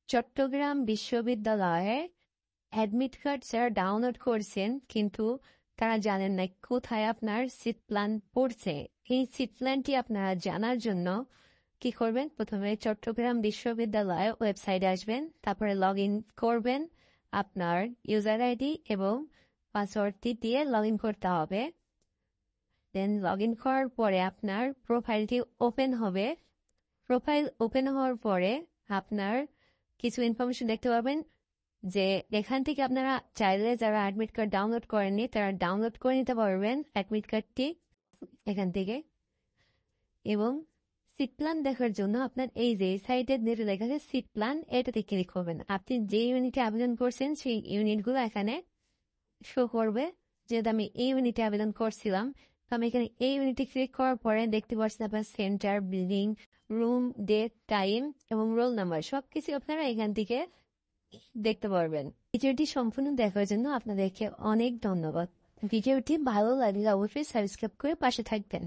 চট্টগ্রাম বিশ্ববিদ্যালয়ে admit card যারা download করছেন কিন্তু তারা জানেন না কোথায় আপনার সিট প্ল্যান পড়ছে। এই সিট প্ল্যানটি আপনারা জানার জন্য কি করবেন? প্রথমে চট্টগ্রাম বিশ্ববিদ্যালয়ের ওয়েবসাইটে আসবেন, তারপরে লগ ইন করবেন। আপনার ইউজার আইডি এবং পাসওয়ার্ডটি দিয়ে লগ ইন করতে হবে। দেন লগ ইন করার পরে আপনার প্রোফাইলটি ওপেন হবে। প্রোফাইল ওপেন হওয়ার পরে আপনার কিছু ইনফরমেশন দেখতে পাবেন, যে এখান থেকে আপনারা চাইলে যারা অ্যাডমিট কার্ড ডাউনলোড করেননি তারা ডাউনলোড করে নিতে পারবেন অ্যাডমিট কার্ডটি এখান থেকে। এবং সিট প্ল্যান দেখার জন্য আপনার এই যে সাইটের নিচে লেখা আছে সিট প্ল্যান, এটাতে ক্লিক করবেন। আপনি যে ইউনিটে আবেদন করছেন সেই ইউনিটগুলো এখানে শো করবে। যেহেতু আমি এই ইউনিটে আবেদন করছিলাম, তো আমি এখানে এই ইউনিটে ক্লিক করার পরে দেখতে পাচ্ছেন আপনার centre, building, room, date, time এবং রোল নাম্বার সবকিছু আপনারা এখান থেকে দেখতে পারবেন। ভিডিওটি সম্পূর্ণ দেখার জন্য আপনাদেরকে অনেক ধন্যবাদ। ভিডিওটি ভালো লাগলে অবশ্যই সাবস্ক্রাইব করে পাশে থাকবেন।